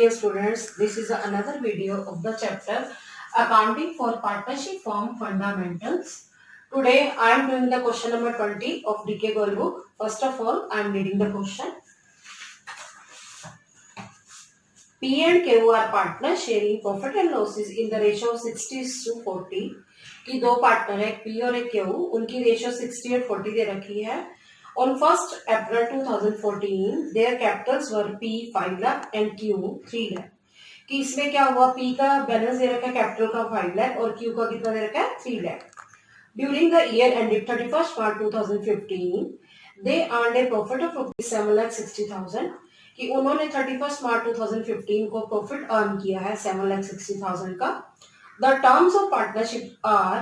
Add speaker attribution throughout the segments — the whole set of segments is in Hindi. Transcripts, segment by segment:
Speaker 1: dear students, this is another video of the chapter Accounting for Partnership Firm Fundamentals. Today I am doing the question number 20 of DK Gold book. First of all, I am reading the question. P and Q are partners sharing profit and losses in the ratio of 60:40. कि दो पार्टनर है P और एक Q, उनकी रेशियो 60 और 40 दे रखी है. On 1st April 2014, their capitals were P 5 lakh and Q 3 lakh. कि इसमें क्या हुआ, P का बैलेंस दे रखा है कैपिटल का 5 लाख और Q का कितना दे रखा है 3 lakh. During the year ended 31st March 2015, they earned a profit of rupees 7,60,000. कि उन्होंने 31st March 2015 को प्रॉफिट अर्न किया है 7,60,000 का. The terms of partnership are,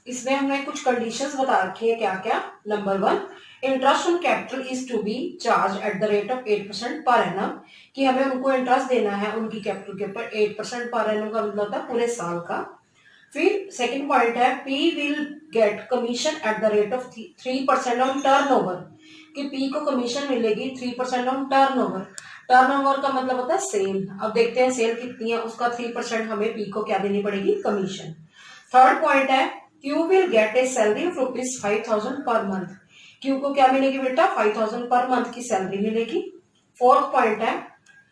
Speaker 1: इसमें हमने कुछ कंडीशंस बता रखी है क्या क्या. Number 1, interest on capital is to be charge at the rate of 8% per annum. कि हमें उनको इंटरेस्ट देना है उनकी कैपिटल के ऊपर 8% पर एनम का मतलब था पूरे साल का. फिर सेकंड पॉइंट है P will get commission at the rate of 3% on turnover. कि पी को कमीशन मिलेगी 3% ऑन टर्नओवर. टर्नओवर का मतलब होता है सेल. अब देखते हैं सेल कितनी है, उसका 3% हमें पी को क्या देनी पड़ेगी, कमीशन. थर्ड पॉइंट है Q will get A salary of rupees 5,000 per month. Q को क्या मिलेगी बेटा, 5,000 पर मंथ की सैलरी मिलेगी. फोर्थ पॉइंट है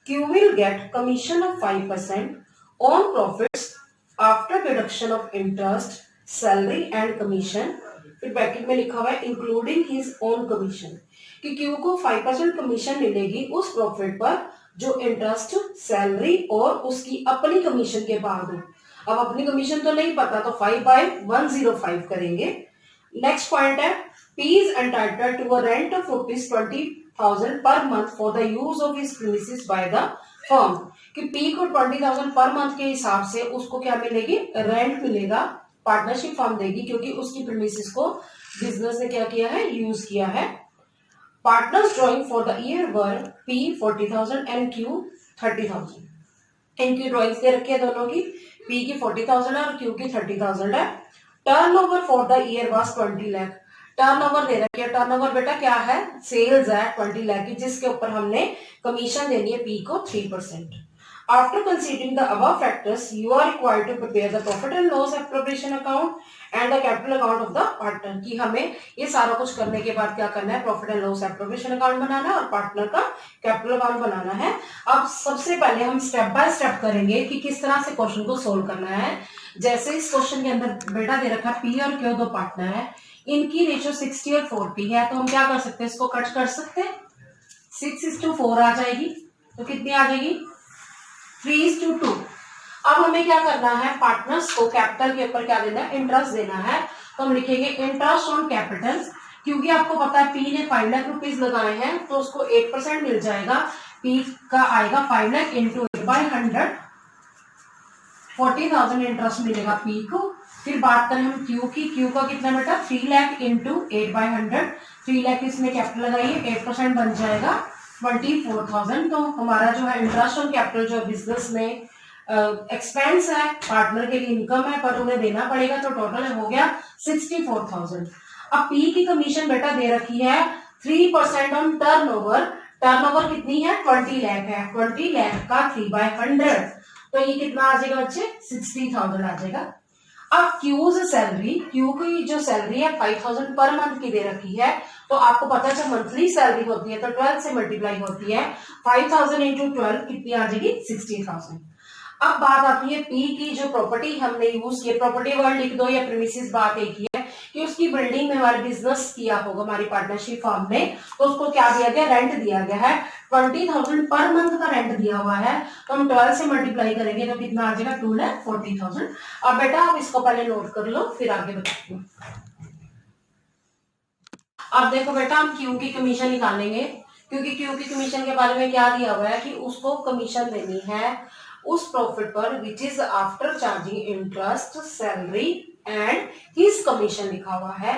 Speaker 1: Q will get commission of 5% on profits after deduction of interest, salary and commission. फिर ब्रैकेट में लिखा हुआ है इंक्लूडिंग हिज ओन कमीशन. कि क्यू को 5% कमीशन मिलेगी उस प्रॉफिट पर जो इंटरेस्ट, सैलरी और उसकी अपनी कमीशन के बाद हो. अब अपनी कमीशन तो नहीं पता तो 5/105 करेंगे. नेक्स्ट पॉइंट है P is entitled to a rent of rupees 20,000 per month for the use of his premises by the firm. कि P को 20,000 पर मंथ के हिसाब से उसको क्या मिलेगी, रेंट मिलेगा, पार्टनरशिप फर्म देगी क्योंकि उसकी प्रीमिसेस को बिजनेस ने क्या किया है, यूज किया है. Partners drawing for the year were P 40,000 and Q 30,000. इनकी ड्रॉइंग्स दे रखी है दोनों की, P की 40,000 है और Q की 30,000 है. Turnover for the year was 20 lakh. Turnover दे रखी है. टर्नओवर बेटा क्या है, सेल्स है 20 लाख की, जिसके ऊपर हमने कमीशन देनी है P को 3%. After considering the above factors you are required to prepare the profit and loss appropriation account and the capital account of the partner. कि हमें ये सारा कुछ करने के बाद क्या करना है, profit and loss appropriation account बनाना है और पार्टनर का कैपिटल अकाउंट बनाना है. अब सबसे पहले हम स्टेप बाय स्टेप करेंगे कि किस तरह से क्वेश्चन को सोल्व करना है. जैसे इस क्वेश्चन के अंदर बेटा दे रखा है P और Q दो पार्टनर है, इनकी रेशियो 60 और 40 है, तो हम क्या कर सकते हैं, इसको कट कर सकते हैं. 6:4 आ जाएगी, तो कितनी आ जाएगी 3:2. अब हमें क्या करना है, पार्टनर्स को कैपिटल के ऊपर क्या देना है, इंटरेस्ट देना है. तो हम लिखेंगे इंटरेस्ट ऑन कैपिटल. क्योंकि आपको पता है P ने 5 लाख रुपीज लगाए हैं तो उसको 8% मिल जाएगा. P का आएगा 5 लाख इंटू 8/100, 40,000 इंटरेस्ट मिलेगा P को. फिर बात करें हम Q की, Q का कितना बेटा 3 लाख इंटू 8/100. 3 लाख इसमें कैपिटल लगाइए, 8% बन जाएगा 24,000. तो हमारा जो है इंटरेस्ट ऑन कैपिटल जो बिजनेस में एक्सपेंस है, पार्टनर के लिए इनकम है पर उन्हें देना पड़ेगा, तो टोटल हो गया 64,000. अब P की कमीशन बेटा दे रखी है 3% ऑन टर्नओवर. टर्नओवर कितनी है, 20 लाख है. 20 लाख का 3/100 तो ये कितना आ जाएगा बच्चे, 60,000 आ जाएगा. अब Q's सैलरी, Q की जो सैलरी है 5,000 पर मंथ की दे रखी है, तो आपको पता है जब मंथली सैलरी होती है तो 12 से मल्टीप्लाई होती है. 5,000 इंटू 12 कितनी आ जाएगी, 60,000. अब बात आती है P की जो प्रॉपर्टी हमने यूज की, प्रॉपर्टी वर्ड लिख दो या प्रीमिसेस, बात एक ही है कि उसकी बिल्डिंग में हमारे बिजनेस किया होगा हमारी पार्टनरशिप फर्म ने, तो उसको क्या दिया गया, रेंट दिया गया है. 20,000 पर मंथ का रेंट दिया हुआ है, तो हम 12 से मल्टीप्लाई करेंगे तो कितना आ जाएगा, 2,40,000. अब बेटा आप इसको पहले नोट कर लो फिर आगे बताती हूँ. अब देखो बेटा हम Q की कमीशन निकालेंगे, क्योंकि Q की कमीशन के बारे में क्या दिया हुआ है कि उसको कमीशन देनी है उस प्रॉफिट पर which is after charging interest, salary and his commission लिखा हुआ है.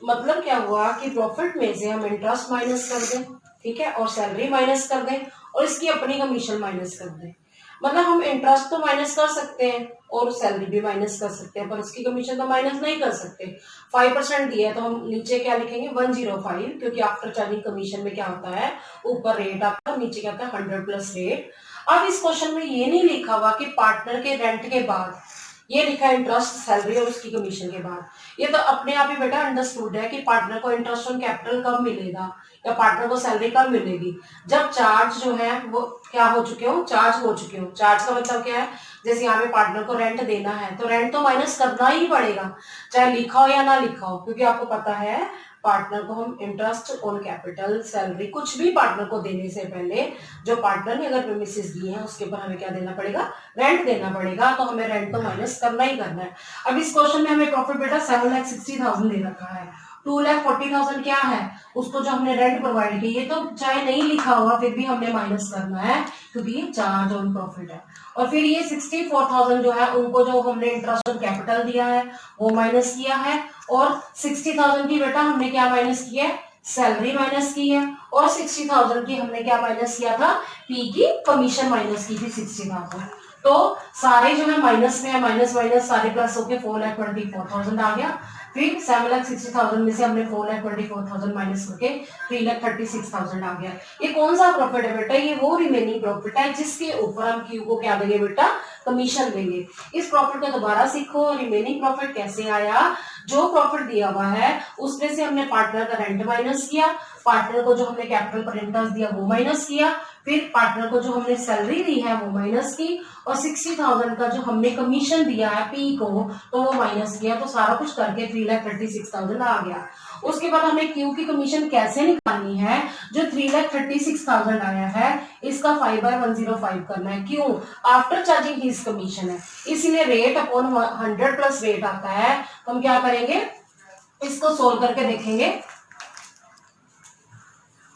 Speaker 1: मतलब क्या हुआ कि प्रॉफिट में से हम इंटरेस्ट माइनस कर दें, ठीक है, और सैलरी माइनस कर दें और इसकी अपनी कमीशन माइनस कर दें. मतलब हम इंटरेस्ट तो माइनस कर सकते हैं और सैलरी भी माइनस कर सकते हैं, पर उसकी कमीशन तो माइनस नहीं कर सकते. 5% दिया है तो हम नीचे क्या लिखेंगे, 105, क्योंकि आफ्टर चार्जिंग कमीशन में क्या होता है, ऊपर रेट आपका, नीचे क्या होता है 100 प्लस रेट. अब इस क्वेश्चन में ये नहीं लिखा हुआ कि पार्टनर के रेंट के बाद, ये लिखा है इंटरेस्ट, सैलरी और उसकी कमीशन के बाद। ये तो अपने आप ही बेटा अंडरस्टूड है कि पार्टनर को इंटरेस्ट ऑन कैपिटल कब मिलेगा या पार्टनर को सैलरी कब मिलेगी, जब चार्ज जो है वो क्या हो चुके हो, चार्ज हो चुके हो। चार्ज का मतलब क्या है, जैसे यहाँ पे पार्टनर को रेंट देना है तो रेंट तो माइनस करना ही पड़ेगा, चाहे लिखा हो या ना लिखा हो, क्योंकि आपको पता है पार्टनर को हम इंटरेस्ट ऑन कैपिटल, सैलरी, कुछ भी पार्टनर को देने से पहले जो पार्टनर ने अगर प्रेमिसेस दिए हैं उसके ऊपर हमें क्या देना पड़ेगा, रेंट देना पड़ेगा। तो हमें रेंट तो माइनस करना ही करना है। अब इस क्वेश्चन में हमें प्रॉफिट बेटा 7,60,000 दे रखा है, 2,40,000 क्या है, उसको जो हमने रेंट प्रोवाइड की, ये तो चाहे नहीं लिखा होगा फिर भी हमने माइनस करना है क्योंकि ये चार्ज ऑन प्रॉफिट है। और फिर ये 64,000 जो है उनको जो हमने इंटरेस्ट ऑन कैपिटल दिया है वो माइनस किया है, और 60,000 की बेटा हमने क्या माइनस किया है, सैलरी माइनस की है, और 60,000 की हमने क्या माइनस किया था, पी की कमीशन माइनस की थी 60,000। तो सारे जो है माइनस में है, माइनस माइनस सारे प्लस होके 4,24,000 आ गया। फिर 7,60,000 में से हमने 4,24,000 माइनस करके 3,36,000 आ गया। ये कौन सा प्रॉफिट है बेटा, ये वो रिमेनिंग प्रॉफिट है जिसके ऊपर हम क्यू को क्या देंगे बेटा, कमीशन देंगे। इस प्रॉफिट को दोबारा सीखो, रिमेनिंग प्रॉफिट कैसे आया, जो प्रॉफिट दिया हुआ है उसमें से हमने पार्टनर का रेंट माइनस किया, पार्टनर को जो हमने कैपिटल पर इंटरेस्ट दिया वो माइनस किया, फिर पार्टनर को जो हमने सैलरी दी है वो माइनस की, और 60,000 का जो हमने कमीशन दिया है पी को तो वो माइनस किया। तो सारा कुछ करके 3,36,000 आ गया। उसके बाद हमें क्यू की कमीशन कैसे निकालनी है, जो 3,36,000 आया है इसका 5/105 करना है। क्यों, आफ्टर चार्जिंग हिज कमीशन है, इसीलिए रेट अपॉन 100 प्लस रेट आता है। तो हम क्या करेंगे, इसको सोल्व करके देखेंगे,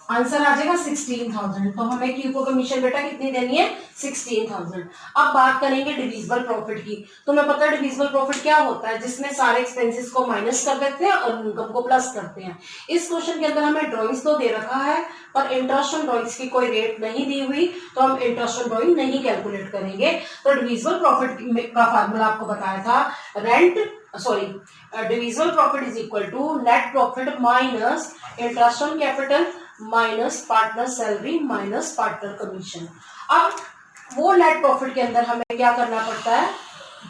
Speaker 1: आंसर आ जाएगा 16,000। तो हमें क्यू को कमीशन बेटा कितनी देनी है, 16,000। अब बात करेंगे डिविजिबल प्रॉफिट की। तुम्हें पता है डिविजिबल प्रॉफिट क्या होता है, जिसमें सारे एक्सपेंसेस को माइनस कर देते हैं और इनकम को प्लस करते हैं। इस क्वेश्चन के अंदर हमें ड्रॉइंग्स तो दे रखा है पर इंटरेस्ट ऑन ड्रॉइंग्स की कोई रेट नहीं दी हुई, तो हम इंटरेस्ट ऑन ड्रॉइंग नहीं कैलकुलेट करेंगे। तो डिविजिबल प्रॉफिट का फार्मूला आपको बताया था, divisible profit is equal to net profit minus interest on capital minus partner salary minus partner commission. अब वो नेट प्रॉफिट के अंदर हमें क्या करना पड़ता है,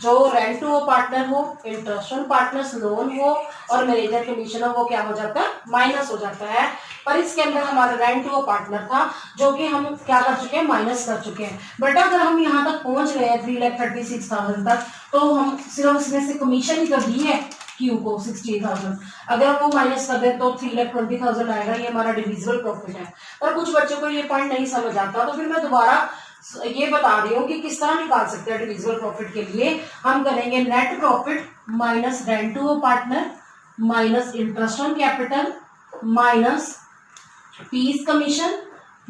Speaker 1: जो रेंट हो पार्टनर हो, इंटरेस्ट ऑन पार्टनर्स लोन हो और मैनेजर कमीशन हो, वो क्या हो जाता है, माइनस हो जाता है। पर इसके अंदर हमारा रेंट वो पार्टनर था जो कि हम क्या कर चुके हैं, माइनस कर चुके हैं। बेटा अगर हम यहाँ तक पहुंच गए हैं 3,36,000 तक, तो हम सिर्फ इसमें से कमीशन ही कर दी है क्यू को 16,000, अगर वो माइनस कर दे तो 3,20,000 आएगा। ये हमारा डिविजिबल प्रॉफिट है। पर कुछ बच्चों को ये पॉइंट नहीं समझ आता, तो फिर मैं दोबारा ये बता रही हूँ कि किस तरह निकाल सकते हैं डिविजिबल प्रॉफिट के लिए। हम करेंगे net profit minus rent to partner minus interest on capital minus fees commission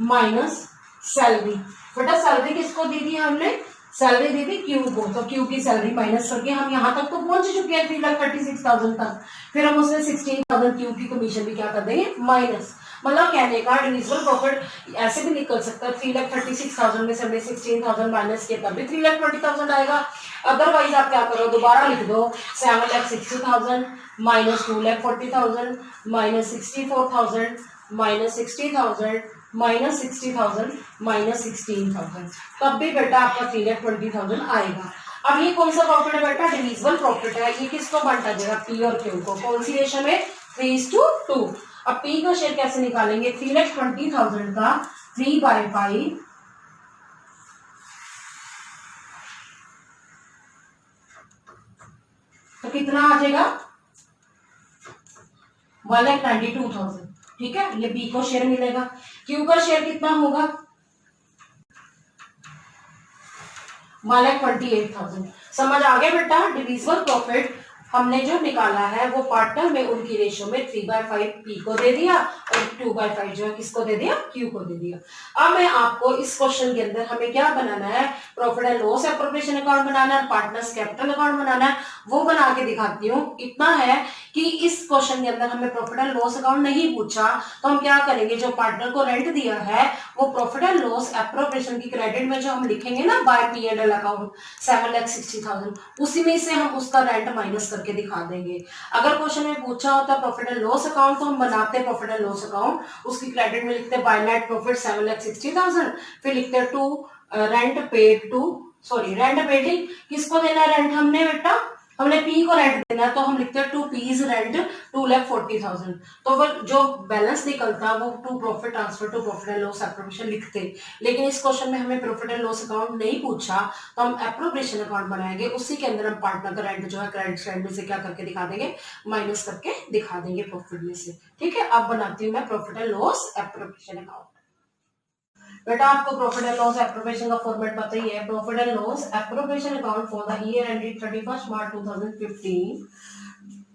Speaker 1: minus salary. बेटा सैलरी किसको दी थी हमने, सैलरी दी थी क्यू को, तो क्यू की सैलरी माइनस करके हम यहाँ तक तो पहुंच चुके हैं 3,36,000 तक। फिर हम उसमें 16,000 क्यू की कमीशन भी क्या कर देंगे, माइनस। मतलब कहने का डिविजिबल प्रॉफिट ऐसे भी निकल सकता है, 3,36,000 में से हमने 16,000 माइनस किया तब भी 3,20,000 आएगा। अदरवाइज आप क्या करो, दोबारा लिख दो 7,60,000 minus 2,40,000 minus 64,000 minus 60,000 minus 60,000 minus 16,000, तब भी बेटा आपका 3,20,000 आएगा। अब ये कौन सा प्रॉफिट है बेटा, डिविजिबल प्रॉफिट है। ये किसको बांटा जाएगा, पी और क्यू को। कौन सी रेशो में, 3:2। अब पी का शेयर कैसे निकालेंगे, 3,20,000 का 3/5 तो कितना आ जाएगा, 1,92,000। ठीक है, ये बी को शेयर मिलेगा। क्यू का शेयर कितना होगा, 1,28,000। समझ आ गया बेटा, डिविजिबल प्रॉफिट हमने जो निकाला है वो पार्टनर में उनकी रेशो में 3/5 पी को दे दिया और 2/5 जो है किसको दे दिया, क्यू को दे दिया। अब मैं आपको इस क्वेश्चन के अंदर हमें क्या बनाना है, profit and loss appropriation account बनाना है, पार्टनर्स कैपिटल अकाउंट बनाना है, वो बना के दिखाती हूँ। इतना है कि इस क्वेश्चन के अंदर हमें प्रॉफिट एंड लॉस अकाउंट नहीं पूछा, तो हम क्या करेंगे, जो पार्टनर को रेंट दिया है वो प्रॉफिट एंड लॉस एप्रोप्रिएशन की क्रेडिट में जो हम लिखेंगे ना by P and L account 7,60,000, उसी में से हम उसका रेंट माइनस करके दिखा देंगे। अगर क्वेश्चन में पूछा होता प्रॉफिट एंड लॉस अकाउंट, तो हम बनाते प्रॉफिट एंड लॉस अकाउंट, उसकी क्रेडिट में लिखते बाय नेट प्रॉफिट 7,60,000, फिर लिखते rent paid to, sorry rent paid ही किसको देना है रेंट हमने बेटा, हमने पी को रेंट देना है, तो हम लिखते हैं टू पीज रेंट 2,40,000। तो वो जो बैलेंस निकलता है वो to profit transfer to profit and loss appropriation लिखते। लेकिन इस क्वेश्चन में हमें प्रॉफिट एंड लॉस अकाउंट नहीं पूछा, तो हम एप्रोप्रिएशन अकाउंट बनाएंगे, उसी के अंदर हम पार्टनर का रेंट जो है क्रेडिट साइड में से क्या करके दिखा देंगे, माइनस करके दिखा देंगे प्रॉफिट में से। ठीक है, अब बनाती हूँ मैं profit and loss appropriation account. बेटा आपको प्रॉफिट एंड लॉस एप्रोप्रिएशन का फॉर्मेट पता ही है। Profit and loss appropriation account for the year ended 31 March 2015,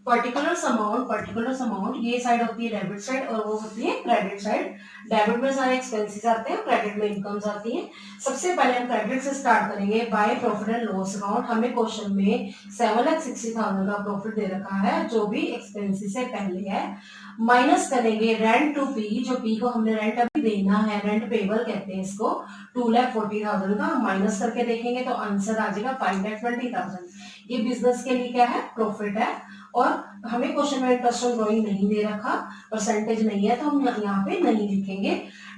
Speaker 1: particular amount ये साइड होती है डेबिट साइड और वो होती है क्रेडिट साइड। डेबिट में सारे एक्सपेंसेस आते हैं, क्रेडिट में इनकम्स आती हैं। सबसे पहले हम क्रेडिट से स्टार्ट करेंगे by profit and loss account. हमें क्वेश्चन में 7,60,000 का प्रॉफिट दे रखा है जो भी एक्सपेंसेस से पहले है, माइनस करेंगे रेंट टू पी, जो पी को हमने रेंट अभी देना है, रेंट पेबल कहते हैं इसको, 2,40,000 का माइनस करके देखेंगे तो आंसर आ जाएगा 5,20,000। ये बिजनेस के लिए क्या है, प्रॉफिट है। और हमें क्वेश्चन में इंटरेस्ट ऑन ड्रॉइंग नहीं दे रखा, परसेंटेज नहीं है, तो हम यहाँ पे नहीं लिखेंगे।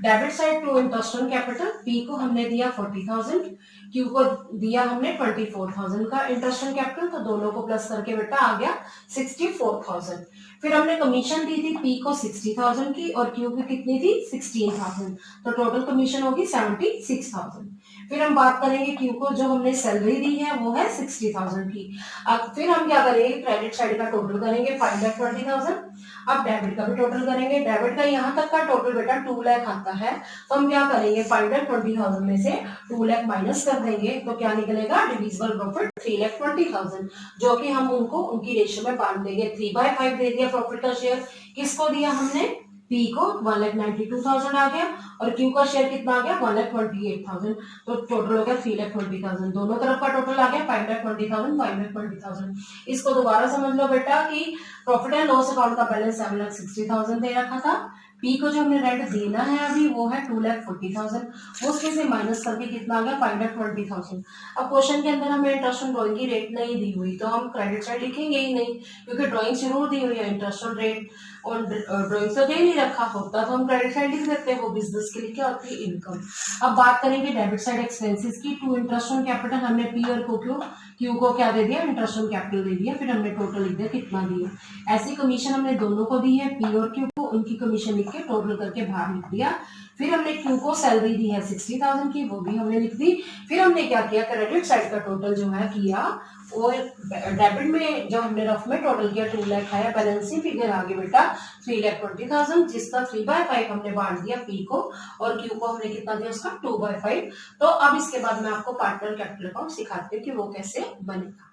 Speaker 1: Debit side to interest on capital, P को हमने दिया 40,000, क्यू को दिया हमने 24,000 का इंटरेस्ट ऑन कैपिटल, तो दोनों को प्लस करके बेटा आ गया 64,000। फिर हमने कमीशन दी थी पी को 60,000 की और क्यू की कितनी थी 16,000, तो टोटल कमीशन होगी 76,000। फिर हम बात करेंगे क्यू को जो हमने सैलरी दी है वो है 60,000 की। अब फिर हम क्या करेंगे, क्रेडिट साइड का टोटल करेंगे 5,20,000। अब डेबिट का भी टोटल करेंगे, डेबिट का यहाँ तक का टोटल बेटा 2 लाख आता है, तो हम क्या करेंगे 5,20,000 में से 2 लाख माइनस कर देंगे, तो क्या निकलेगा डिविजिबल प्रॉफिट 3,20,000, जो कि हम उनको उनकी रेशियो में बांट देंगे। 3/5 दे दिया प्रॉफिट का शेयर, किसको दिया हमने, पी को 1,92,000 आ गया और क्यू का शेयर कितना आ गया 1,28,000, तो टोटल हो गया 3,20,000। दोनों तरफ का टोटल आ गया 5,20,000। इसको दोबारा समझ लो बेटा कि प्रॉफिट एंड लॉस अकाउंट का बैलेंस 7,60,000 दे रखा था, पी को जो हमने रेंट देना है अभी वो है 2,40,000, उसमें से माइनस करके कितना आ गया 5,20,000। अब क्वेश्चन के अंदर हमें इंटरेस्ट ऑन ड्रॉइंग की रेट नहीं दी हुई, तो हम क्रेडिट साइड लिखेंगे ही नहीं, क्योंकि ड्रॉइंग जरूर दी हुई है, इंटरेस्ट ऑन रेट और ड्रॉइंग तो दे नहीं रखा होता, तो हम क्रेडिट साइड लिख देते हैं, वो बिजनेस के लिए क्या होती है, इनकम। अब बात करेंगे डेबिट साइड एक्सपेंसेस की, टू इंटरेस्ट ऑन कैपिटल, हमने पी और क्यू को क्या दे दिया, इंटरेस्ट ऑन कैपिटल दे दिया, फिर हमने टोटल लिख दिया कितना दिया। ऐसी कमीशन हमने दोनों को दी है, पी और क्यू को, उनकी कमीशन लिख के टोटल करके बाहर लिख दिया। फिर हमने क्यू को सैलरी दी है 60,000 की, वो भी हमने लिख दी। फिर हमने क्या किया, क्रेडिट साइड का टोटल जो है किया, और डेबिट में जो हमने रफ में टोटल किया 2 लाख आया, बैलेंसिंग फिगर आ गया बेटा 3,20,000, जिसका 3/5 हमने बांट दिया पी को, और क्यू को हमने कितना दिया उसका 2/5। तो अब इसके बाद मैं आपको पार्टनर कैपिटल अकाउंट सिखाती हूँ कि वो कैसे बनेगा।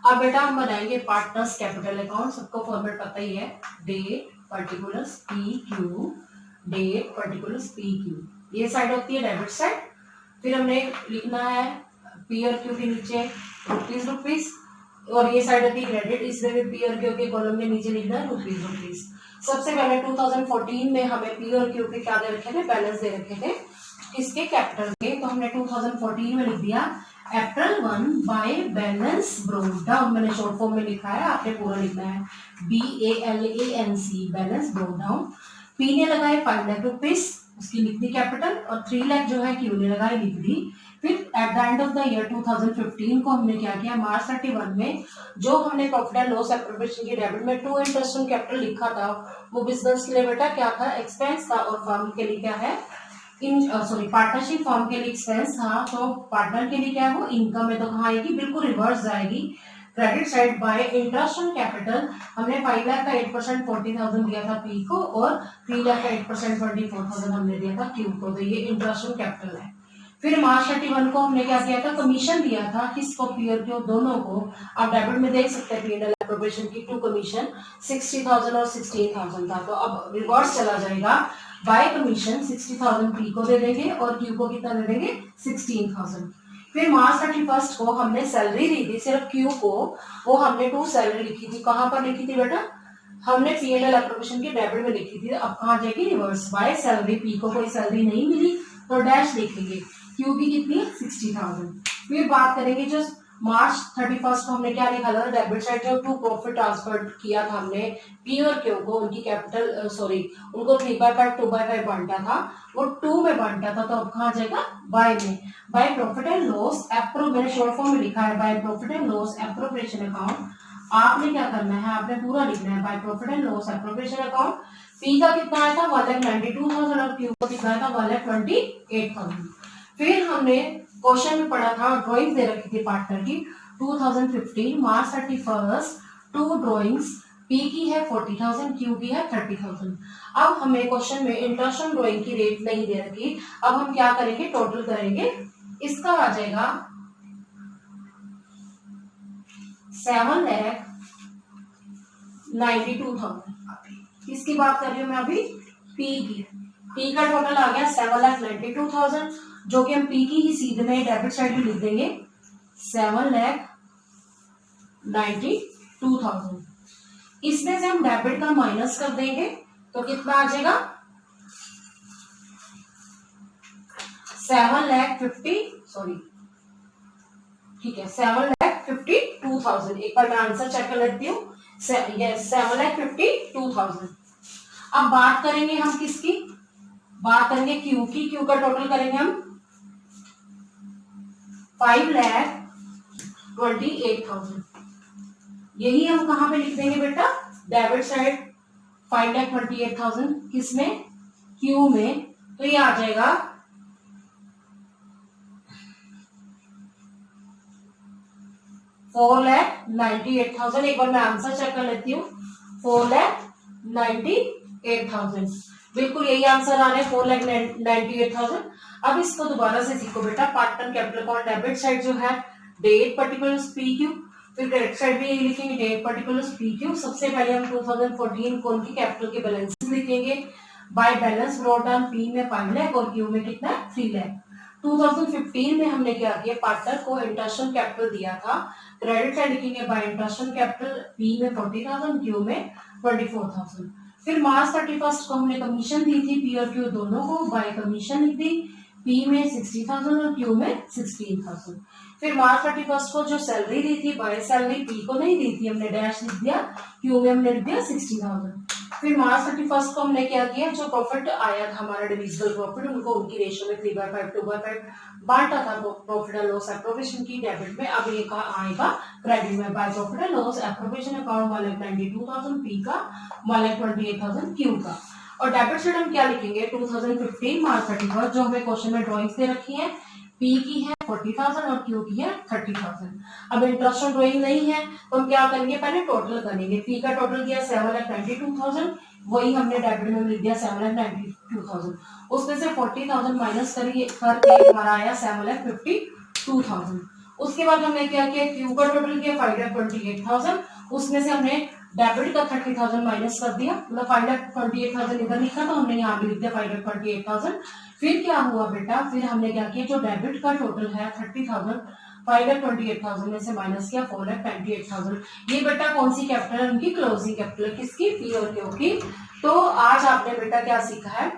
Speaker 1: अब बेटा हम बनाएंगे पार्टनर्स कैपिटल अकाउंट। सबको फॉर्मेट पता ही है, date particulars P Q, date particulars P Q, ये साइड होती है डेबिट साइड। फिर हमने लिखना है पी और क्यू के नीचे रुपीज, और ये साइड होती है क्रेडिट, इसमें भी पी और क्यू के कॉलम के नीचे लिखना है रुपीज। सबसे पहले 2014 में हमें पी और क्यू के क्या दे रखे थे, बैलेंस दे रखे थे, इसके कैपिटल के, तो हमने 2014 में लिख दिया April 1 by balance broke down, मैंने शॉर्ट फॉर्म में लिखा है, आपने पूरा लिखना है BALANC, balance broke down. P ने लगाए 5 लाख रुपीज, उसकी लिख दी कैपिटल, और 3 लाख जो है क्यू ने लगाई, लिख दी। फिर at the end of the year 2015 को हमने क्या किया, मार्च 31 में जो हमने प्रॉफिट एंड लॉस एप्रोप्रिएशन की डेबिट में टू इंटरेस्ट ऑन कैपिटल लिखा था, वो बिजनेस के लिए बेटा क्या था, एक्सपेंस था, और फर्म के लिए क्या है, पार्टनरशिप फॉर्म के लिए एक्सपेंस था, तो पार्टनर के लिए क्या है वो इनकम है, तो कहाँ आएगी, बिल्कुल रिवर्स जाएगी। Credit side by interest on capital, हमने 5 लाख का 8% 40,000 दिया था पी को, और 3 लाख का 8% 24,000 हमने दिया था क्यू को, तो ये इंटरेस्ट ऑन कैपिटल है। फिर मार्च 31 को हमने क्या किया था, कमीशन दिया था, किसको, पी और क्यू दोनों को। आप डेबिट में देख सकते हैं P&L एप्रोप्रिएशन की टू कमीशन 60,000 और 16,000 था, तो अब रिवर्स चला जाएगा, बाय कमीशन 60,000 पी को दे देंगे और क्यू को कितना दे देंगे 16,000। फिर मार्च 31 को हमने सैलरी दी थी सिर्फ क्यू को, वो हमने 2 सैलरी लिखी थी, कहां पर लिखी थी बेटा, हमने P&L एप्रोप्रिएशन की डेबिट में लिखी थी, अब कहां जाएगी रिवर्स, बाय सैलरी, पी को कोई सैलरी नहीं मिली तो डैश लिखेंगे, क्यू की कितनी 60,000। फिर बात करेंगे जो मार्च 31 को हमने क्या लिखा था, डेबिट साइड जो टू प्रॉफिट ट्रांसफर किया था हमने पी और क्यू को, उनकी कैपिटल उनको 3/5 2/5 बांटा था, वो 2 में बांटा था, तो अब कहाँ जाएगा बाय में। बाय प्रॉफिट एंड लॉस मैंने शॉर्ट फॉर्म में लिखा है by profit and loss appropriation account. आपने क्या करना है, आपने पूरा लिखना है by profit and loss appropriation account. P का कितना आया था 1,92,000 और क्यू का कितना आया था 1,28,000। फिर हमने क्वेश्चन में पढ़ा था, ड्राइंग दे रखी थी पार्टनर की 2015 मार्च 31 टू ड्राइंग्स, पी की है 40,000, क्यू की है 30,000। अब हमें क्वेश्चन में इंटरेस्ट ऑन ड्राइंग की रेट नहीं दे रखी, अब हम क्या करेंगे, टोटल करेंगे। इसका आ जाएगा 7,92,000। किसकी बात कर रही हूँ मैं अभी, पी की। पी का टोटल आ गया 7,92,000, जो कि हम पी की ही सीधे में डेबिट साइड में लिख देंगे 7,92,000। इसमें से हम डेबिट का माइनस कर देंगे तो कितना आ जाएगा 7,52,000। एक बार मैं आंसर चेक कर लेती हूँ, 7,52,000। अब बात करेंगे हम किसकी, बात करेंगे क्यू की। क्यू का टोटल करेंगे हम 5,28,000। यही हम कहां पे लिख देंगे बेटा, डेबिट साइड 5,28,000 किसमें, क्यू में। तो ये आ जाएगा 4,98,000। एक बार मैं आंसर चेक कर लेती हूँ, 4,98,000। बिल्कुल यही आंसर आ रहा है 4,98,000। अब इसको दोबारा से सीखो बेटा, partner capital account debit side जो है डेट पर्टिकुलर्स पी क्यू, फिर क्रेडिट साइड भी यही लिखेंगे डेट पर्टिकुलर्स पी क्यू। सबसे पहले हम 2014 को उनकी कैपिटल के बैलेंस लिखेंगे। By balance brought down, P में 5 लाख और क्यू में कितना 3 लाख। 2015 में हमने क्या किया, पार्टनर को इंटरेस्ट ऑन कैपिटल दिया था, क्रेडिट साइड लिखेंगे bye interest on capital, P में 40,000, क्यू में 24,000। फिर मार्च 31 को हमने कमीशन दी थी पी और क्यू दोनों को, बाय कमीशन लिख दी, पी में 60,000 और क्यू में 16,000। फिर मार्च 31 को जो सैलरी दी थी, बाय सैलरी पी को नहीं दी थी, हमने डैश लिख दिया, क्यू में हमने लिख दिया 60,000। फिर मार्च 31 को हमने क्या किया, जो प्रॉफिट आया था हमारा डिविजिबल प्रॉफिट, उनको उनकी रेशियो में 3/5 2/5 बांटा था प्रॉफिट एंड लॉस एप्रोप्रिएशन की डेबिट में। अब ये आएगा क्रेडिट में by profit and loss appropriation account 1,92,000 P का, 1,28,000 क्यू का। और डेबिट साइड हम क्या लिखेंगे 2015 मार्च 31 जो हमें क्वेश्चन में ड्रॉइंग्स दे रखी है, पी की है 40,000 और क्यू की है 30,000। अब इंटरेस्ट ऑन ड्रॉइंग नहीं है तो हम क्या करेंगे, पहले टोटल करेंगे। पी का टोटल दिया 7,92,000, वही हमने डेबिट में लिख दिया 7,92,000। उसमें से 40,000 माइनस करके हमारा आया 7,52,000। उसके बाद हमने क्या किया, क्यू का टोटल किया 5,28,000, उसमें से हमने डेबिट का 30,000 माइनस कर दिया, मतलब 5,28,000 इधर लिखा तो हमने यहाँ भी लिख दिया 5,28,000। फिर क्या हुआ बेटा, फिर हमने क्या किया, जो डेबिट का टोटल है 30,000, 5,28,000 में से माइनस किया 4,28,000। ये बेटा कौन सी कैपिटल है, उनकी क्लोजिंग कैपिटल, किसकी, पी और क्यू की। तो आज आपने बेटा क्या सीखा है,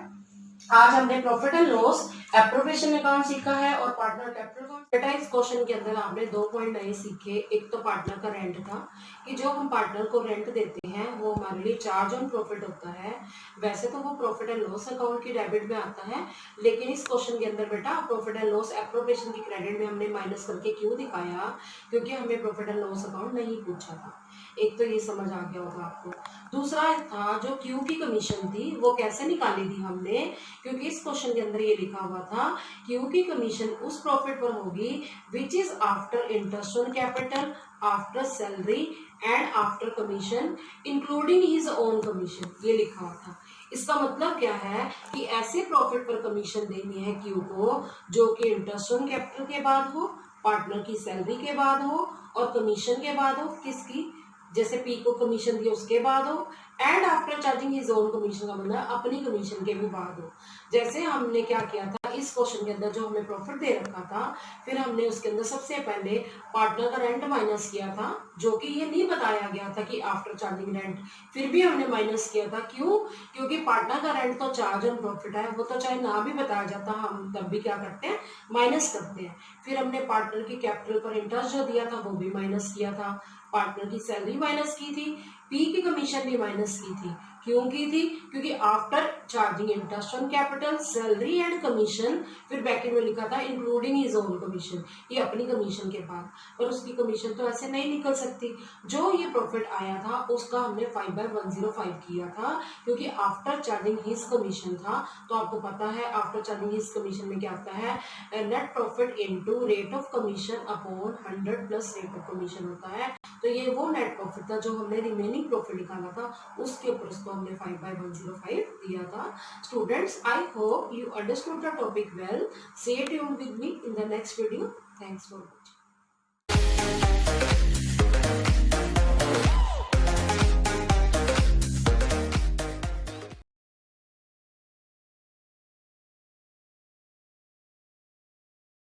Speaker 1: आज हमने profit and loss appropriation account सीखा है और पार्टनर कैपिटल अकाउंट। बेटा इस क्वेश्चन के अंदर आपने 2 पॉइंट नए सीखे। एक तो पार्टनर का रेंट था, कि जो हम पार्टनर को रेंट देते हैं वो हमारे लिए चार्ज ऑन प्रॉफिट होता है। वैसे तो वो प्रॉफिट एंड लॉस अकाउंट की डेबिट में आता है, लेकिन इस क्वेश्चन के अंदर बेटा प्रॉफिट एंड लॉस एप्रोप्रिएशन की क्रेडिट में हमने माइनस करके क्यों दिखाया, क्योंकि हमें प्रॉफिट एंड लॉस अकाउंट नहीं पूछा था। एक तो ये समझ आ गया होगा आपको। दूसरा था जो क्यू की कमीशन थी वो कैसे निकाली थी हमने, क्योंकि इस क्वेश्चन के अंदर ये लिखा हुआ था क्यू की कमीशन उस प्रॉफिट पर होगी which is after interest on capital, after salary and after commission including his own commission, ये लिखा हुआ था। इसका मतलब क्या है कि ऐसे प्रॉफिट पर कमीशन देनी है क्यू को जो कि इंटरेस्ट ऑन कैपिटल के बाद हो, पार्टनर की सैलरी के बाद हो और कमीशन के बाद हो, किसकी, जैसे पी को कमीशन दी उसके बाद हो, and after charging his own commission का मतलब अपनी कमीशन के भी बाद हो। जैसे हमने क्या किया था, इस क्वेश्चन के अंदर जो हमें प्रॉफिट दे रखा था, फिर हमने उसके अंदर सबसे पहले पार्टनर का रेंट माइनस किया था, जो कि ये नहीं बताया गया था कि आफ्टर चार्जिंग रेंट, फिर भी हमने माइनस किया था। क्यों? क्योंकि पार्टनर का रेंट तो चार्ज ऑन प्रॉफिट है, वो तो चाहे ना भी बताया जाता हम तब भी क्या करते हैं, माइनस करते हैं। फिर हमने पार्टनर की कैपिटल पर इंटरेस्ट जो दिया था वो भी माइनस किया था, पार्टनर की सैलरी माइनस की थी, पी की कमीशन भी माइनस की थी। क्यों की थी? क्योंकि after charging interest on capital, salary and commission, फिर ब्रैकेट में लिखा था इंक्लूडिंग हिज ओन कमीशन, ये अपनी कमीशन के बाद, पर उसकी कमीशन तो ऐसे नहीं निकल सकती। जो ये प्रॉफिट आया था उसका हमने 5/105 किया था, क्योंकि आफ्टर चार्जिंग हिज कमीशन था। तो आपको पता है आफ्टर चार्जिंग हिज कमीशन में क्या आता है, net profit into rate of commission upon 100 plus rate of commission होता है। तो ये वो नेट प्रॉफिट था जो हमने रिमेनिंग प्रॉफिट निकाला था, उसके ऊपर उसको हमने 5/105 दिया था। Students, I hope you understood the topic well. Stay tuned with me in the next video. Thanks for watching.